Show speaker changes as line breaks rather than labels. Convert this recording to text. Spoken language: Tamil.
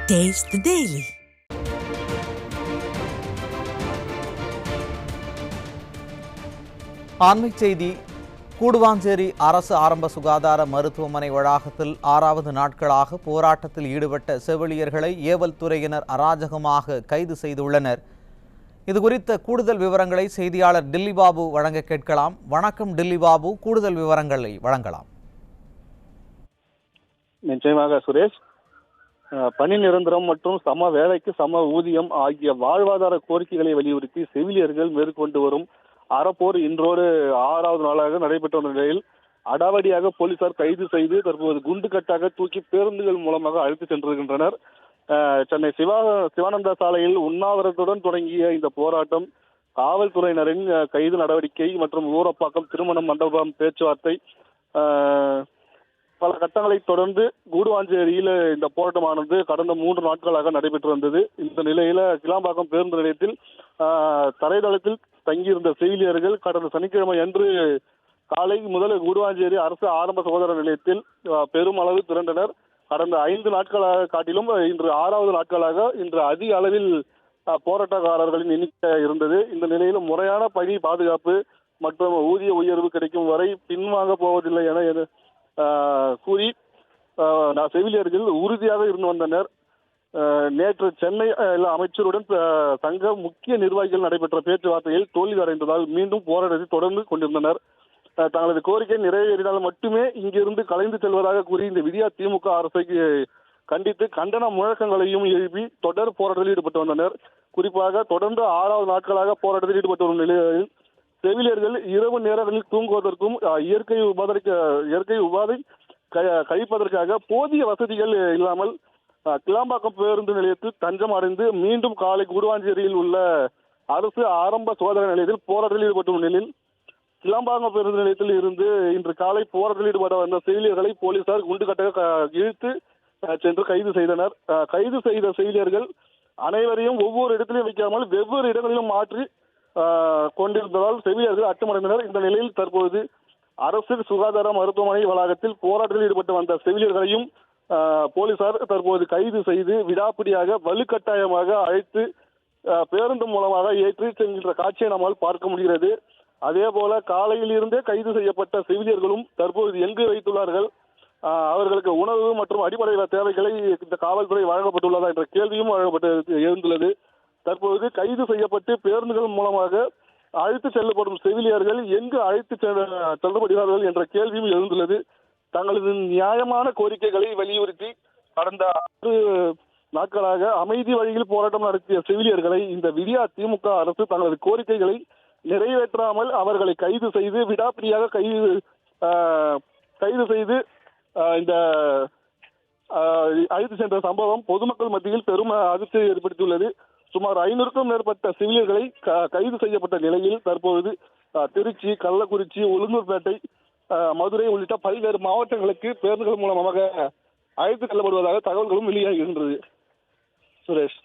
Taste the Daily.
ஆன்மீக செய்தி. கூடுவாஞ்சேரி அரசு ஆரம்ப சுகாதார மருத்துவமனை வளாகத்தில் 6வது நாட்களாக போராட்டத்தில் ஈடுபட்ட செவிலியர்களை ஏவல் துறையினர் அராஜகமாக கைது செய்துள்ளனர். இதுகுறித்த கூடுதல் விவரங்களை செய்தியாளர் டில்லி பாபு வழங்க கேட்கலாம். வணக்கம் டில்லி பாபு, கூடுதல் விவரங்களை வழங்கலாம்.
நிச்சயமாக சுரேஷ். பணி நிரந்தரம் மற்றும் சம வேலைக்கு சம ஊதியம் ஆகிய வாழ்வாதார கோரிக்கைகளை வலியுறுத்தி செவிலியர்கள் மேற்கொண்டு வரும் அறப்போர் இன்றோடு 6வது நாளாக நடைபெற்ற நிலையில் அடாவடியாக போலீசார் கைது செய்து தற்போது குண்டுகட்டாக தூக்கி பேருந்துகள் மூலமாக அழைத்து சென்றிருக்கின்றனர். சென்னை சிவானந்தா சாலையில் உண்ணாவிரத்துடன் தொடங்கிய இந்த போராட்டம் காவல்துறையினரின் கைது நடவடிக்கை மற்றும் ஊரப்பாக்கம் திருமண மண்டபம் பேச்சுவார்த்தை பல கட்டங்களை தொடர்ந்து கூடுவாஞ்சேரியில் இந்த போராட்டமானது கடந்த 3 நாட்களாக நடைபெற்று வந்தது. இந்த நிலையில கிளாம்பாக்கம் பேருந்து நிலையத்தில் தரைதளத்தில் தங்கியிருந்த செவிலியர்கள் கடந்த சனிக்கிழமை அன்று காலை முதல் கூடுவாஞ்சேரி அரசு ஆரம்ப சுகாதார நிலையத்தில் பெருமளவு திரண்டனர். கடந்த 5 நாட்களாக காட்டிலும் இன்று 6வது நாட்களாக இன்று அதிக அளவில் போராட்டக்காரர்களின் எண்ணிக்கை இருந்தது. இந்த நிலையில் முறையான பணி பாதுகாப்பு மற்றும் ஊதிய உயர்வு கிடைக்கும் வரை பின்வாங்க போவதில்லை என கூறி செவிலியர்கள் உறுதியாக இருந்து வந்தனர். நேற்று சென்னை அமைச்சருடன் சங்க முக்கிய நிர்வாகிகள் நடைபெற்ற பேச்சுவார்த்தையில் தோல்வி அடைந்ததால் மீண்டும் போராட்டத்தை தொடர்ந்து கொண்டிருந்தனர். தங்களது கோரிக்கை நிறைவேறினால் மட்டுமே இங்கிருந்து கலைந்து செல்வதாக கூறி இந்த விடியா திமுக அரசை கண்டித்து கண்டன முழக்கங்களையும் எழுப்பி தொடர் போராட்டத்தில் ஈடுபட்டு வந்தனர். குறிப்பாக தொடர்ந்து 6வது நாட்களாக போராட்டத்தில் ஈடுபட்டு வரும் நிலையில் செவிலியர்கள் இரவு நேரங்களில் தூங்குவதற்கும் இயற்கை உபாதை கழிப்பதற்காக போதிய வசதிகள் இல்லாமல் கிளாம்பாக்கம் பேருந்து நிலையத்தில் தஞ்சம் அடைந்து மீண்டும் காலை கூடுவாஞ்சேரியில் உள்ள அரசு ஆரம்ப சுகாதார நிலையத்தில் போராட்டத்தில் ஈடுபடும் நிலையில் கிளாம்பாக்கம் பேருந்து நிலையத்தில் இருந்து இன்று காலை போராட்டத்தில் ஈடுபட வந்த செவிலியர்களை போலீசார் குண்டுகட்டாக இழுத்து சென்று கைது செய்தனர். கைது செய்த செவிலியர்கள் அனைவரையும் ஒவ்வொரு இடத்திலும் வைக்காமல் வெவ்வேறு இடங்களிலும் மாற்றி கொண்டிருந்ததால் செவிலியர்கள் அச்சமடைந்தனர். இந்த நிலையில் தற்போது அரசு சுகாதார மருத்துவமனை வளாகத்தில் போராட்டத்தில் ஈடுபட்டு வந்த செவிலியர்களையும் போலீசார் தற்போது கைது செய்து விடாப்பிடியாக வலுக்கட்டாயமாக அழைத்து பேருந்து மூலமாக ஏற்றி செல்கின்ற காட்சியை நம்மால் பார்க்க முடிகிறது. அதே போல காலையில் இருந்தே கைது செய்யப்பட்ட செவிலியர்களும் தற்போது எங்கு வைத்துள்ளார்கள், அவர்களுக்கு உணவு மற்றும் அடிப்படை தேவைகளை இந்த காவல்துறை வழங்கப்பட்டுள்ளதா என்ற கேள்வியும் வழங்கப்பட்டு எழுந்துள்ளது. தற்போது கைது செய்யப்பட்டு பேருந்துகள் மூலமாக அழைத்து செல்லப்படும் செவிலியர்கள் எங்கு அழைத்து செல்லப்படுகிறார்கள் என்ற கேள்வியும் எழுந்துள்ளது. தங்களது நியாயமான கோரிக்கைகளை வலியுறுத்தி கடந்த 6 நாட்களாக அமைதி வழியில் போராட்டம் நடத்திய செவிலியர்களை இந்த விடியா திமுக அரசு தங்களது கோரிக்கைகளை நிறைவேற்றாமல் அவர்களை கைது செய்து விடாப்பிடியாக கைது செய்து இந்த அழைத்து சென்ற சம்பவம் பொதுமக்கள் மத்தியில் பெரும் அதிர்ச்சியை ஏற்படுத்தியுள்ளது. சுமார் 500க்கும் மேற்பட்ட செவிலியர்களை கைது செய்யப்பட்ட நிலையில் தற்போது திருச்சி, கள்ளக்குறிச்சி, உளுந்தூர்பேட்டை, மதுரை உள்ளிட்ட பல்வேறு மாவட்டங்களுக்கு பேருந்துகள் மூலமாக அழைத்து செல்லப்படுவதாக தகவல்களும் வெளியாகின்றது. சுரேஷ்.